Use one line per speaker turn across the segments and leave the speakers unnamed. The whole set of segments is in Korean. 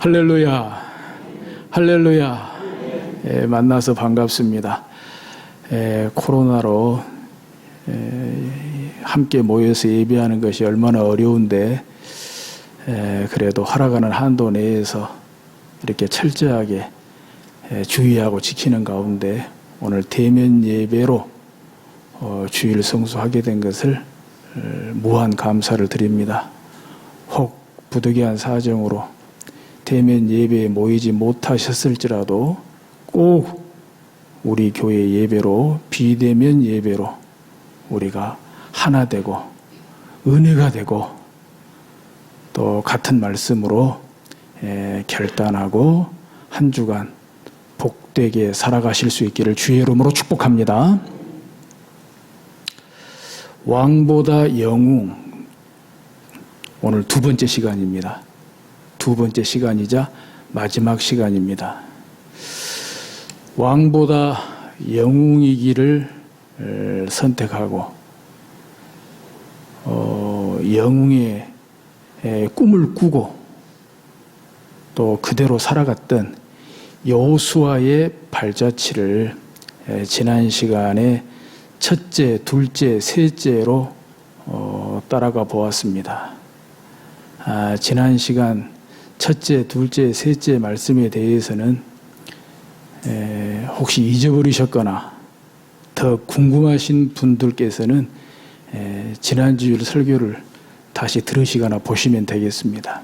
할렐루야, 할렐루야. 만나서 반갑습니다. 코로나로 함께 모여서 예배하는 것이 얼마나 어려운데 그래도 허락하는 한도 내에서 이렇게 철저하게 주의하고 지키는 가운데 오늘 대면 예배로 주일 성수하게 된 것을 무한 감사를 드립니다. 혹 부득이한 사정으로 대면 예배에 모이지 못하셨을지라도 꼭 우리 교회 예배로, 비대면 예배로 우리가 하나 되고 은혜가 되고 또 같은 말씀으로 결단하고 한 주간 복되게 살아가실 수 있기를 주의 이름으로 축복합니다. 왕보다 영웅, 오늘 두 번째 시간입니다. 두 번째 시간이자 마지막 시간입니다. 왕보다 영웅이기를 선택하고 영웅의 꿈을 꾸고 또 그대로 살아갔던 여호수아의 발자취를 지난 시간에 첫째, 둘째, 셋째로 따라가 보았습니다. 지난 시간 첫째, 둘째, 셋째 말씀에 대해서는 혹시 잊어버리셨거나 더 궁금하신 분들께서는 지난주일 설교를 다시 들으시거나 보시면 되겠습니다.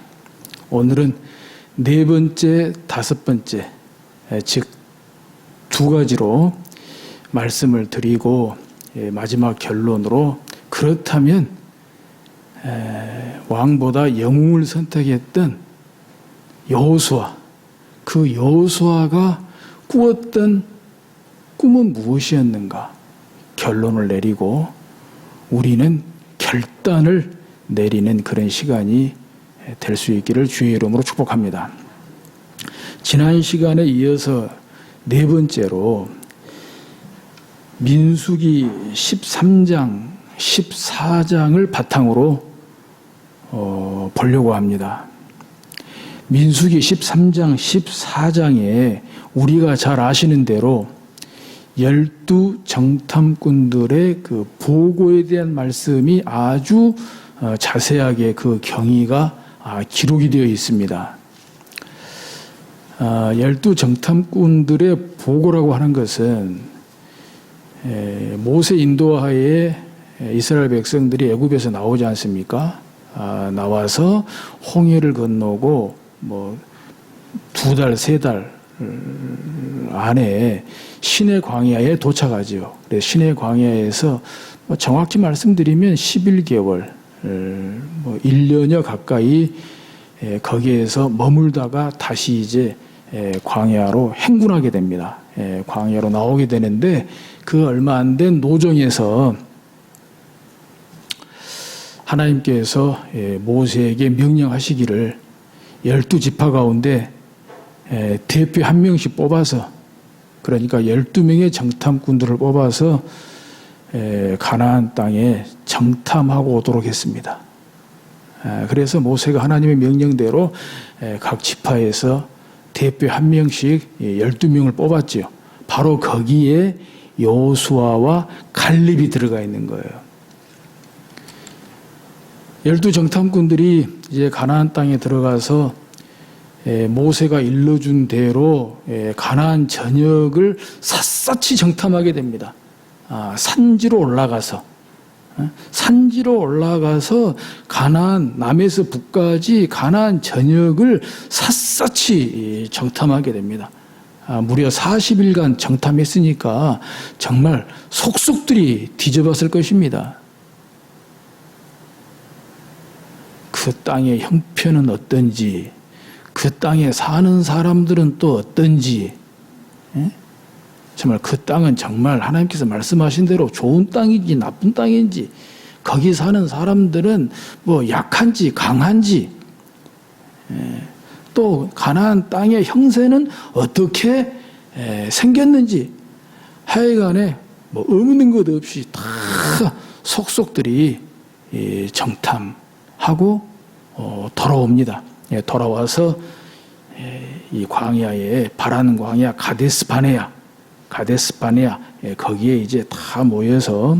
오늘은 네 번째, 다섯 번째, 즉 두 가지로 말씀을 드리고 마지막 결론으로 그렇다면 왕보다 영웅을 선택했던 여호수아, 그 여호수아가 꾸었던 꿈은 무엇이었는가 결론을 내리고 우리는 결단을 내리는 그런 시간이 될 수 있기를 주의 이름으로 축복합니다. 지난 시간에 이어서 네 번째로 민수기 13장, 14장을 바탕으로 보려고 합니다. 민수기 13장, 14장에 우리가 잘 아시는 대로 12 정탐꾼들의 그 보고에 대한 말씀이 아주 자세하게 그 경위가 기록이 되어 있습니다. 12 정탐꾼들의 보고라고 하는 것은 모세 인도하에 이스라엘 백성들이 애굽에서 나오지 않습니까? 나와서 홍해를 건너고 두 달, 세 달 안에 시내 광야에 도착하지요. 그래서 시내 광야에서 정확히 말씀드리면 11개월, 1년여 가까이 거기에서 머물다가 다시 이제 광야로 행군하게 됩니다. 광야로 나오게 되는데 그 얼마 안 된 노정에서 하나님께서 모세에게 명령하시기를 12지파 가운데 대표 한 명씩 뽑아서, 그러니까 12명의 정탐꾼들을 뽑아서 가나안 땅에 정탐하고 오도록 했습니다. 그래서 모세가 하나님의 명령대로 각 지파에서 대표 한 명씩 12명을 뽑았지요. 바로 거기에 여호수아와 갈렙이 들어가 있는 거예요. 12 정탐꾼들이 이제 가나안 땅에 들어가서 모세가 일러준 대로 가나안 전역을 샅샅이 정탐하게 됩니다. 산지로 올라가서 가나안 남에서 북까지 가나안 전역을 샅샅이 정탐하게 됩니다. 무려 40일간 정탐했으니까 정말 속속들이 뒤져봤을 것입니다. 그 땅의 형편은 어떤지, 그 땅에 사는 사람들은 또 어떤지, 정말 그 땅은 정말 하나님께서 말씀하신 대로 좋은 땅인지 나쁜 땅인지, 거기 사는 사람들은 약한지 강한지, 또 가나안 땅의 형세는 어떻게 생겼는지, 하여간에 없는 것 없이 다 속속들이 정탐하고 돌아옵니다. 돌아와서 이 광야에 바라는 광야 가데스바네아 거기에 이제 다 모여서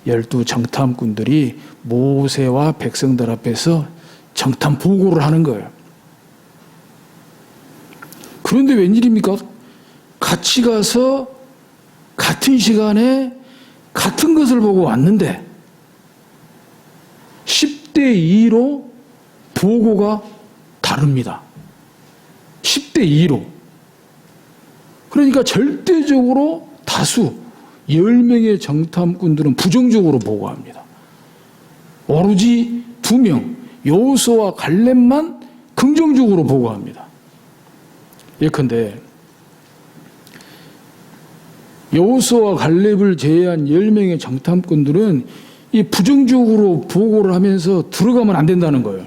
12 정탐꾼들이 모세와 백성들 앞에서 정탐 보고를 하는 거예요. 그런데 웬일입니까? 같이 가서 같은 시간에 같은 것을 보고 왔는데 10대 2로 보고가 다릅니다. 10대 2로. 그러니까 절대적으로 다수 10명의 정탐꾼들은 부정적으로 보고합니다. 오로지 2명 여호수아와 갈렙만 긍정적으로 보고합니다. 예컨대 여호수아와 갈렙을 제외한 10명의 정탐꾼들은 이 부정적으로 보고를 하면서 들어가면 안 된다는 거예요.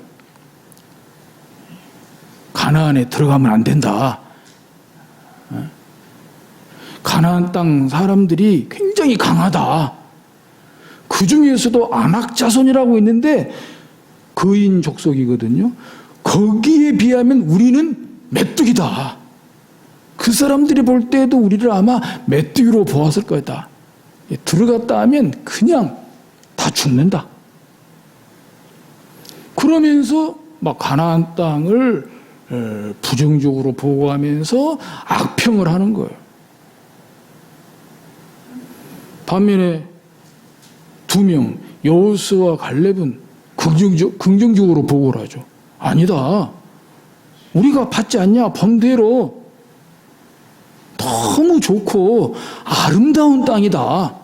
가나안에 들어가면 안 된다. 가나안 땅 사람들이 굉장히 강하다. 그 중에서도 아낙 자손이라고 있는데 거인 족속이거든요. 거기에 비하면 우리는 메뚜기다. 그 사람들이 볼 때도 우리를 아마 메뚜기로 보았을 거다. 들어갔다 하면 그냥 다 죽는다. 그러면서 막 가나안 땅을 부정적으로 보고하면서 악평을 하는 거예요. 반면에 2명 여호수아와 갈렙은 긍정적으로 보고를 하죠. 아니다. 우리가 받지 않냐? 범대로 너무 좋고 아름다운 땅이다.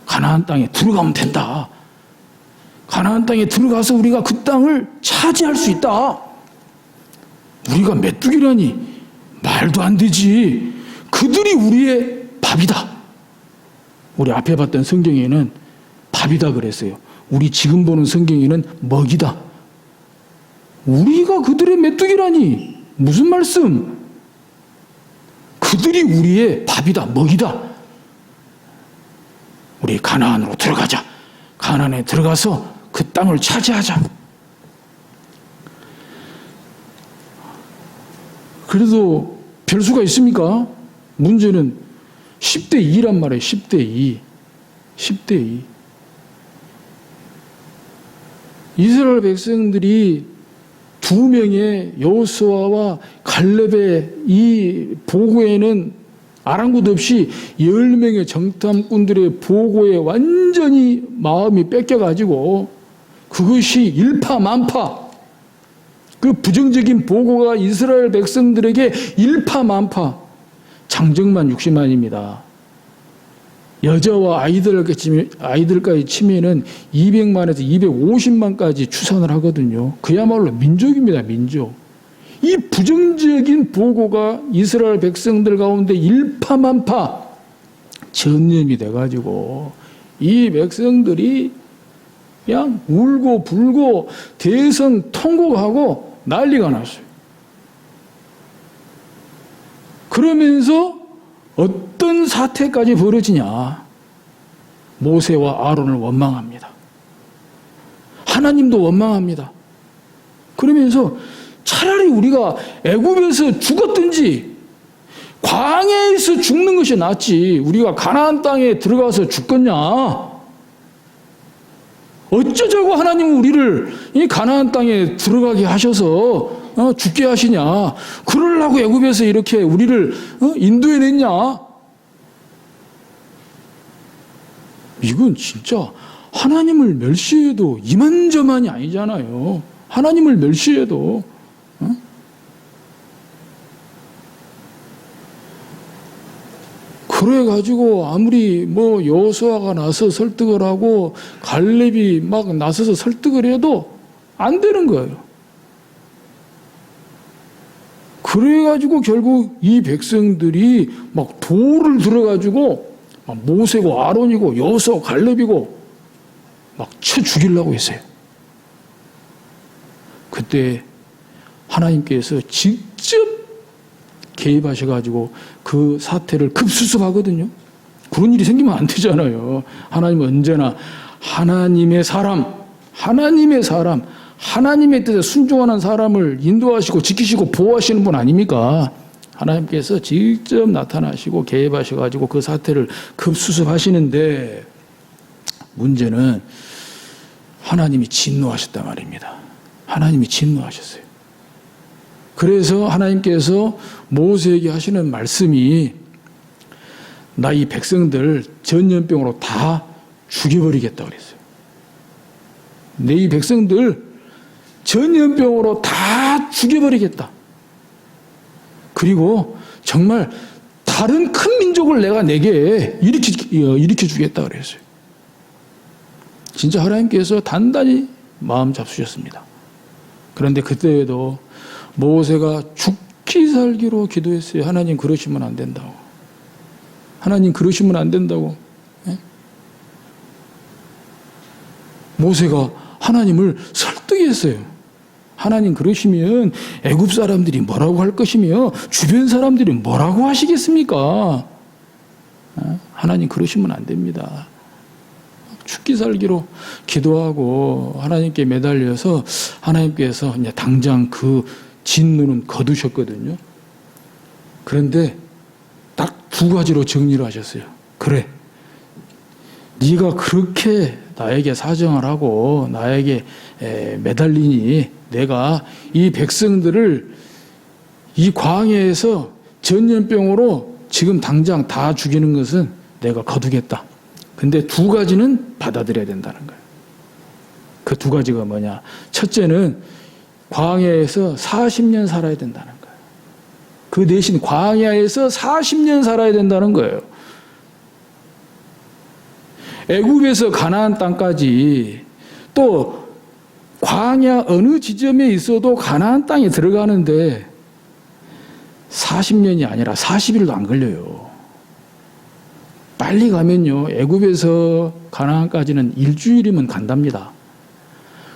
가나안 땅에 들어가면 된다. 가나안 땅에 들어가서 우리가 그 땅을 차지할 수 있다. 우리가 메뚜기라니 말도 안 되지. 그들이 우리의 밥이다. 우리 앞에 봤던 성경에는 밥이다 그랬어요. 우리 지금 보는 성경에는 먹이다. 우리가 그들의 메뚜기라니 무슨 말씀? 그들이 우리의 밥이다, 먹이다. 우리 가나안으로 들어가자. 가나안에 들어가서 그 땅을 차지하자. 그래도 별 수가 있습니까? 문제는 10대 2란 말이에요. 10대 2. 10대 2. 이스라엘 백성들이 2명의 여호수아와 갈렙의 이 보고에는 아랑곳 없이 10명의 정탐꾼들의 보고에 완전히 마음이 뺏겨가지고 그것이 일파만파, 그 부정적인 보고가 이스라엘 백성들에게 일파만파, 장정만 60만입니다. 여자와 아이들까지 치면은 200만에서 250만까지 추산을 하거든요. 그야말로 민족입니다, 민족. 이 부정적인 보고가 이스라엘 백성들 가운데 일파만파 전염이 돼가지고 이 백성들이 그냥 울고 불고 대성통곡하고 난리가 났어요. 그러면서 어떤 사태까지 벌어지냐? 모세와 아론을 원망합니다. 하나님도 원망합니다. 그러면서 차라리 우리가 애굽에서 죽었든지 광야에서 죽는 것이 낫지 우리가 가나안 땅에 들어가서 죽겠냐? 어쩌자고 하나님은 우리를 이 가나안 땅에 들어가게 하셔서 죽게 하시냐? 그러려고 애굽에서 이렇게 우리를 인도해냈냐? 이건 진짜 하나님을 멸시해도 이만저만이 아니잖아요. 하나님을 멸시해도. 그래가지고 아무리 뭐 여호수아가 나서 설득을 하고 갈렙이 막 나서서 설득을 해도 안 되는 거예요. 그래가지고 결국 이 백성들이 막 돌을 들어가지고 막 모세고 아론이고 여호수아 갈렙이고 막 쳐 죽이려고 했어요. 그때 하나님께서 직접 개입하셔가지고 그 사태를 급수습하거든요. 그런 일이 생기면 안 되잖아요. 하나님은 언제나 하나님의 사람, 하나님의 뜻에 순종하는 사람을 인도하시고 지키시고 보호하시는 분 아닙니까? 하나님께서 직접 나타나시고 개입하셔가지고 그 사태를 급수습하시는데 문제는 하나님이 진노하셨단 말입니다. 하나님이 진노하셨어요. 그래서 하나님께서 모세에게 하시는 말씀이 나 이 백성들 전염병으로 다 죽여버리겠다 그랬어요. 내 이 백성들 전염병으로 다 죽여버리겠다. 그리고 정말 다른 큰 민족을 내가 내게 일으켜 주겠다 그랬어요. 진짜 하나님께서 단단히 마음 잡수셨습니다. 그런데 그때에도 모세가 죽기 살기로 기도했어요. 하나님 그러시면 안 된다고. 하나님 그러시면 안 된다고. 예? 모세가 하나님을 설득했어요. 하나님 그러시면 애굽 사람들이 뭐라고 할 것이며 주변 사람들이 뭐라고 하시겠습니까? 하나님 그러시면 안 됩니다. 죽기 살기로 기도하고 하나님께 매달려서 하나님께서 이제 당장 그 진노는 거두셨거든요. 그런데 딱 두 가지로 정리를 하셨어요. 그래, 네가 그렇게 나에게 사정을 하고 나에게 매달리니 내가 이 백성들을 이 광야에서 전염병으로 지금 당장 다 죽이는 것은 내가 거두겠다. 근데 두 가지는 받아들여야 된다는 거예요. 그 두 가지가 뭐냐? 첫째는 광야에서 40년 살아야 된다는 거예요. 그 대신 광야에서 40년 살아야 된다는 거예요. 애굽에서 가나안 땅까지 또 광야 어느 지점에 있어도 가나안 땅에 들어가는데 40년이 아니라 40일도 안 걸려요. 빨리 가면요, 애굽에서 가나안까지는 일주일이면 간답니다.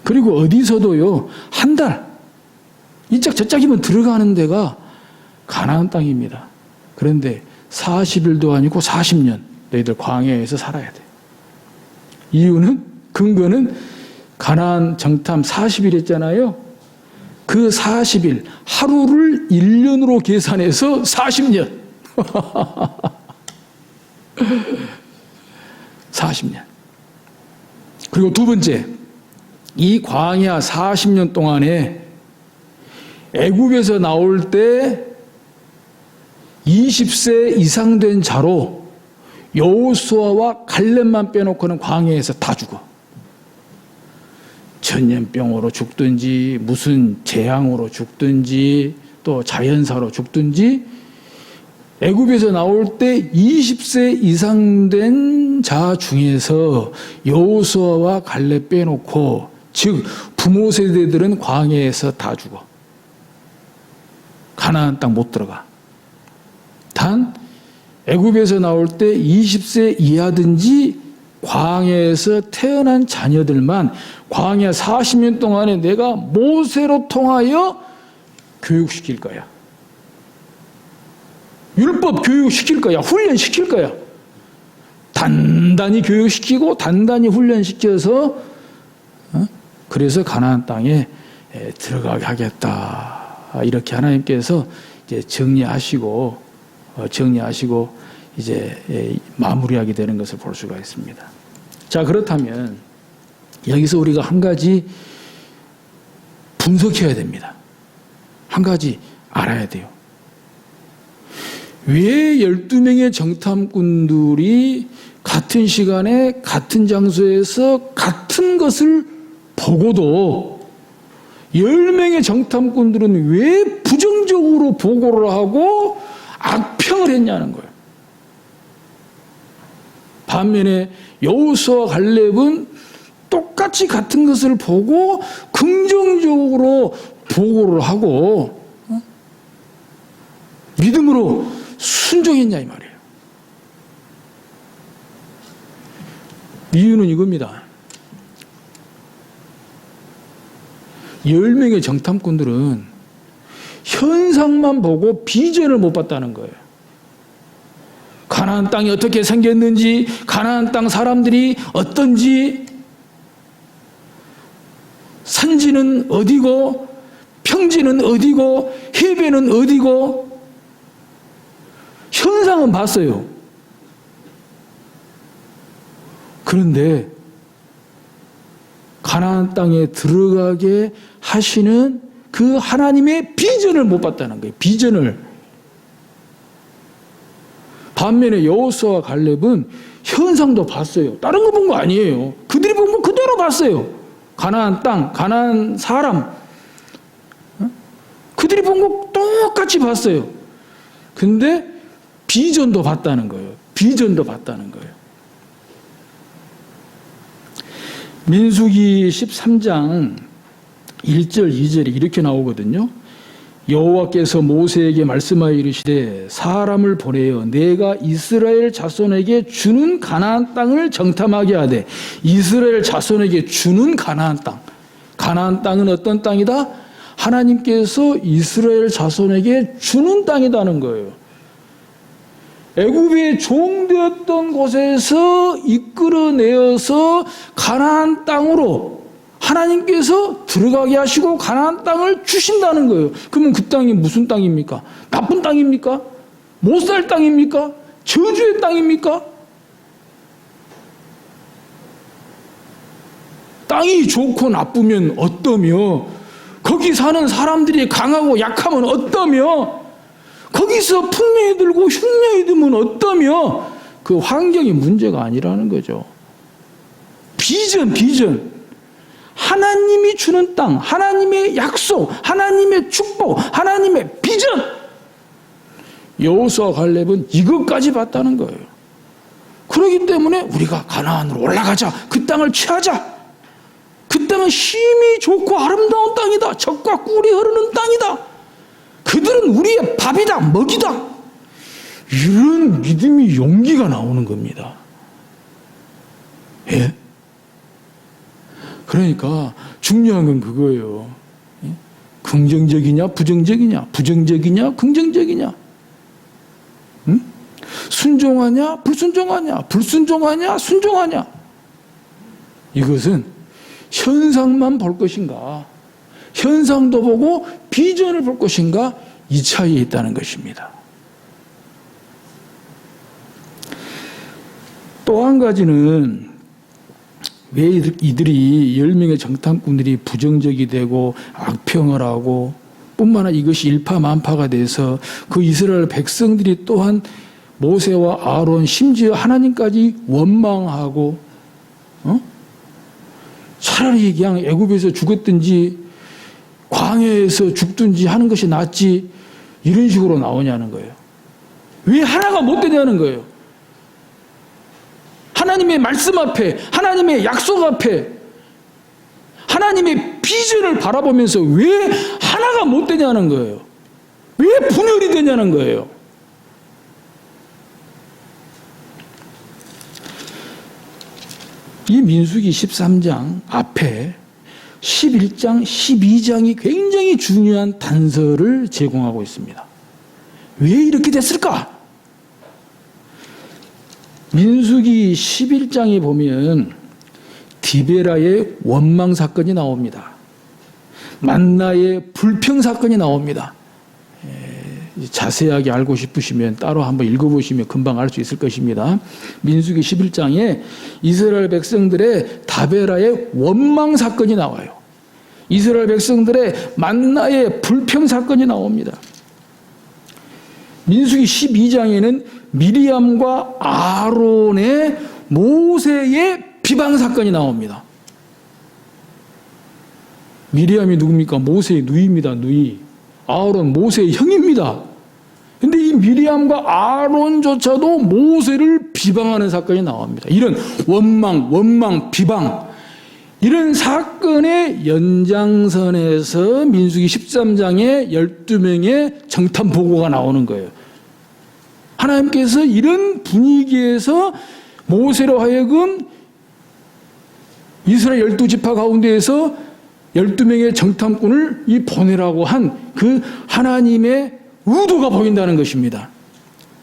그리고 어디서도요, 한 달, 이짝 저짝이면 들어가는 데가 가나안 땅입니다. 그런데 40일도 아니고 40년 너희들 광야에서 살아야 돼. 이유는, 근거는 가나안 정탐 40일 했잖아요. 그 40일, 하루를 1년으로 계산해서 40년. 40년. 그리고 두 번째, 이 광야 40년 동안에 애굽에서 나올 때 20세 이상 된 자로 여호수아와 갈렙만 빼놓고는 광야에서 다 죽어. 전염병으로 죽든지 무슨 재앙으로 죽든지 또 자연사로 죽든지 애굽에서 나올 때 20세 이상 된 자 중에서 여호수아와 갈렙 빼놓고, 즉 부모 세대들은 광야에서 다 죽어. 가나안 땅 못 들어가. 단 애굽에서 나올 때 20세 이하든지 광야에서 태어난 자녀들만 광야 40년 동안에 내가 모세로 통하여 교육시킬 거야. 율법 교육시킬 거야. 훈련시킬 거야. 단단히 교육시키고 단단히 훈련시켜서 그래서 가나안 땅에 들어가게 하겠다. 이렇게 하나님께서 이제 정리하시고 이제 마무리하게 되는 것을 볼 수가 있습니다. 자, 그렇다면 여기서 우리가 한 가지 분석해야 됩니다. 한 가지 알아야 돼요. 왜 12명의 정탐꾼들이 같은 시간에 같은 장소에서 같은 것을 보고도 10명의 정탐꾼들은 왜 부정적으로 보고를 하고 악평을 했냐는 거예요. 반면에 여호수아와 갈렙은 똑같이 같은 것을 보고 긍정적으로 보고를 하고 믿음으로 순종했냐 이 말이에요. 이유는 이겁니다. 10명의 정탐꾼들은 현상만 보고 비전을 못 봤다는 거예요. 가나안 땅이 어떻게 생겼는지, 가나안 땅 사람들이 어떤지 산지는 어디고 평지는 어디고 해변은 어디고 현상은 봤어요. 그런데 가나안 땅에 들어가게 하시는 그 하나님의 비전을 못 봤다는 거예요. 비전을. 반면에 여호수아와 갈렙은 현상도 봤어요. 다른 거 본 거 아니에요. 그들이 본 거 그대로 봤어요. 가나안 땅, 가나안 사람, 그들이 본 거 똑같이 봤어요. 근데 비전도 봤다는 거예요. 비전도 봤다는 거예요. 민수기 13장 1절 2절에 이렇게 나오거든요. 여호와께서 모세에게 말씀하여 이르시되 사람을 보내어 내가 이스라엘 자손에게 주는 가나안 땅을 정탐하게 하되. 이스라엘 자손에게 주는 가나안 땅. 가나안 땅은 어떤 땅이다? 하나님께서 이스라엘 자손에게 주는 땅이라는 거예요. 애굽의 종되었던 곳에서 이끌어내어서 가나안 땅으로 하나님께서 들어가게 하시고 가나안 땅을 주신다는 거예요. 그러면 그 땅이 무슨 땅입니까? 나쁜 땅입니까? 못 살 땅입니까? 저주의 땅입니까? 땅이 좋고 나쁘면 어떠며, 거기 사는 사람들이 강하고 약하면 어떠며, 거기서 풍년이 들고 흉년이 들면 어떠며, 그 환경이 문제가 아니라는 거죠. 비전. 하나님이 주는 땅, 하나님의 약속, 하나님의 축복, 하나님의 비전. 여호수아 갈렙은 이것까지 봤다는 거예요. 그렇기 때문에 우리가 가나안으로 올라가자. 그 땅을 취하자. 그 땅은 힘이 좋고 아름다운 땅이다. 젖과 꿀이 흐르는 땅이다. 그들은 우리의 밥이다, 먹이다. 이런 믿음이 용기가 나오는 겁니다. 예? 그러니까 중요한 건 그거예요. 긍정적이냐 부정적이냐, 부정적이냐 긍정적이냐, 순종하냐 불순종하냐, 불순종하냐 순종하냐. 이것은 현상만 볼 것인가, 현상도 보고 비전을 볼 것인가, 이 차이에 있다는 것입니다. 또 한 가지는 왜 이들이 10명의 정탐꾼들이 부정적이 되고 악평을 하고, 뿐만 아니라 이것이 일파만파가 돼서 그 이스라엘 백성들이 또한 모세와 아론, 심지어 하나님까지 원망하고, 차라리 그냥 애굽에서 죽었든지 광야에서 죽든지 하는 것이 낫지, 이런 식으로 나오냐는 거예요. 왜 하나가 못 되냐는 거예요. 하나님의 말씀 앞에, 하나님의 약속 앞에, 하나님의 비전을 바라보면서 왜 하나가 못 되냐는 거예요. 왜 분열이 되냐는 거예요. 이 민수기 13장 앞에 11장, 12장이 굉장히 중요한 단서를 제공하고 있습니다. 왜 이렇게 됐을까? 민수기 11장에 보면 디베라의 원망 사건이 나옵니다. 만나의 불평 사건이 나옵니다. 자세하게 알고 싶으시면 따로 한번 읽어보시면 금방 알 수 있을 것입니다. 민수기 11장에 이스라엘 백성들의 다베라의 원망 사건이 나와요. 이스라엘 백성들의 만나의 불평 사건이 나옵니다. 민수기 12장에는 미리암과 아론의 모세의 비방 사건이 나옵니다. 미리암이 누굽니까? 모세의 누이입니다. 누이. 아론 모세의 형입니다. 근데 이 미리암과 아론조차도 모세를 비방하는 사건이 나옵니다. 이런 원망, 비방, 이런 사건의 연장선에서 민수기 13장에 12명의 정탐 보고가 나오는 거예요. 하나님께서 이런 분위기에서 모세로 하여금 이스라엘 12지파 가운데에서 12명의 정탐꾼을 보내라고 한 그 하나님의 의도가 보인다는 것입니다.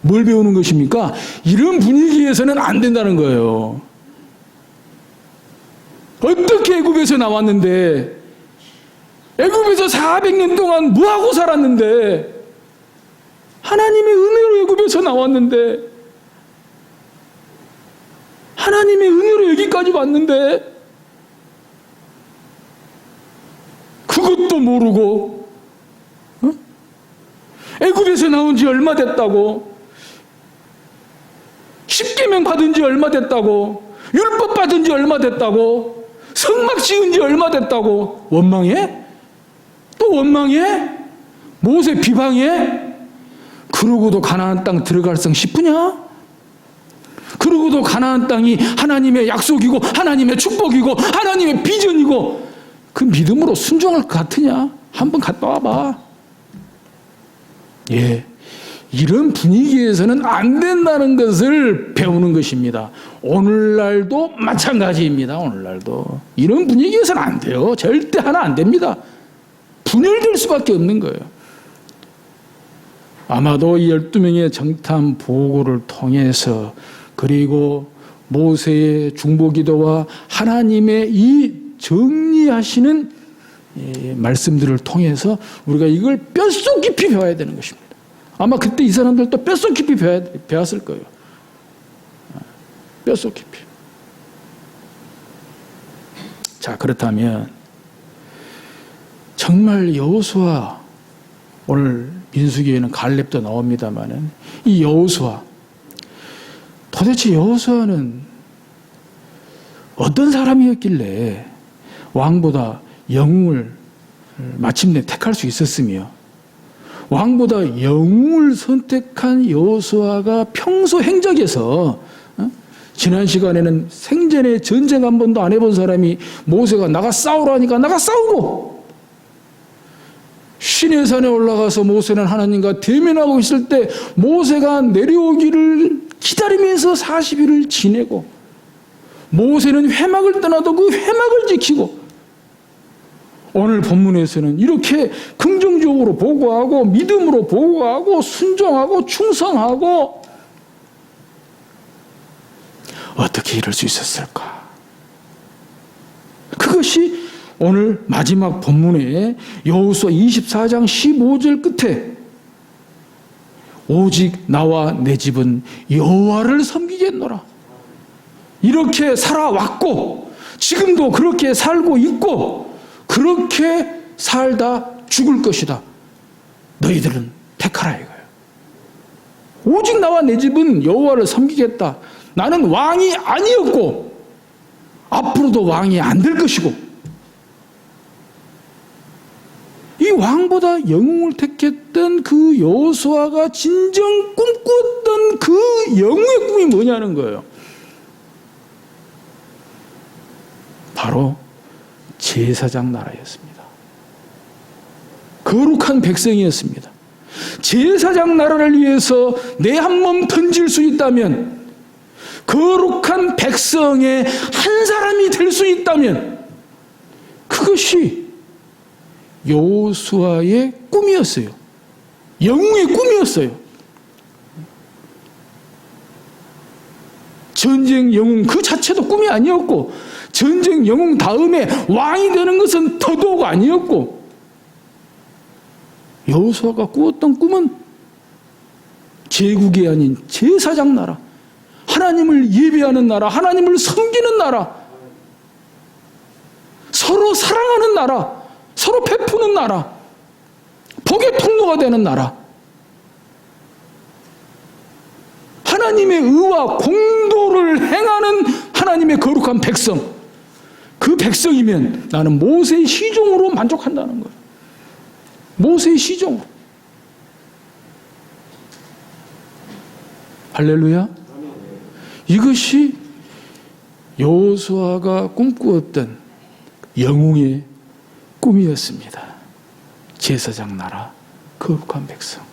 뭘 배우는 것입니까? 이런 분위기에서는 안 된다는 거예요. 어떻게 애굽에서 나왔는데 애굽에서 400년 동안 뭐하고 살았는데, 하나님의 은혜로 애굽에서 나왔는데, 하나님의 은혜로 여기까지 왔는데 그것도 모르고, 애굽에서 나온 지 얼마 됐다고, 십계명 받은 지 얼마 됐다고, 율법 받은 지 얼마 됐다고, 성막 지은 지 얼마 됐다고 원망해? 또 원망해? 모세 비방해? 그러고도 가나안 땅 들어갈 성 싶으냐? 그러고도 가나안 땅이 하나님의 약속이고 하나님의 축복이고 하나님의 비전이고 그 믿음으로 순종할 것 같으냐? 한번 갔다 와봐. 예, 이런 분위기에서는 안 된다는 것을 배우는 것입니다. 오늘날도 마찬가지입니다. 오늘날도 이런 분위기에서는 안 돼요. 절대 하나 안 됩니다. 분열될 수밖에 없는 거예요. 아마도 이 12명의 정탐 보고를 통해서, 그리고 모세의 중보기도와 하나님의 이 정리하시는 말씀들을 통해서 우리가 이걸 뼛속 깊이 배워야 되는 것입니다. 아마 그때 이 사람들도 뼛속 깊이 배웠을 거예요. 뼛속 깊이. 자, 그렇다면 정말 여호수아, 오늘 민수기에는 갈렙도 나옵니다마는 이 여호수아, 도대체 여호수아는 어떤 사람이었길래 왕보다 영웅을 마침내 택할 수 있었으며, 왕보다 영웅을 선택한 여호수아가 평소 행적에서, 지난 시간에는 생전에 전쟁 한 번도 안 해본 사람이 모세가 나가 싸우라니까 나가 싸우고, 시내산에 올라가서 모세는 하나님과 대면하고 있을 때 모세가 내려오기를 기다리면서 40일을 지내고, 모세는 회막을 떠나도 그 회막을 지키고, 오늘 본문에서는 이렇게 긍정적으로 보고하고 믿음으로 보고하고 순종하고 충성하고, 어떻게 이럴 수 있었을까? 그것이 오늘 마지막 본문에 여호수아 24장 15절 끝에 오직 나와 내 집은 여호와를 섬기겠노라, 이렇게 살아왔고 지금도 그렇게 살고 있고 그렇게 살다 죽을 것이다. 너희들은 택하라 이거예요. 오직 나와 내 집은 여호와를 섬기겠다. 나는 왕이 아니었고 앞으로도 왕이 안 될 것이고, 이 왕보다 영웅을 택했던 그 여호수아가 진정 꿈꾸었던 그 영웅의 꿈이 뭐냐는 거예요. 바로 제사장 나라였습니다. 거룩한 백성이었습니다. 제사장 나라를 위해서 내 한 몸 던질 수 있다면, 거룩한 백성의 한 사람이 될 수 있다면, 그것이 여호수아의 꿈이었어요. 영웅의 꿈이었어요. 전쟁 영웅 그 자체도 꿈이 아니었고, 전쟁 영웅 다음에 왕이 되는 것은 더더욱 아니었고, 여호수아가 꾸었던 꿈은 제국이 아닌 제사장 나라, 하나님을 예배하는 나라, 하나님을 섬기는 나라, 서로 사랑하는 나라, 서로 베푸는 나라, 복의 통로가 되는 나라, 하나님의 의와 공도를 행하는 하나님의 거룩한 백성, 그 백성이면 나는 모세의 시종으로 만족한다는 거예요. 모세의 시종으로. 할렐루야. 이것이 여호수아가 꿈꾸었던 영웅의 꿈이었습니다. 제사장 나라, 거룩한 백성.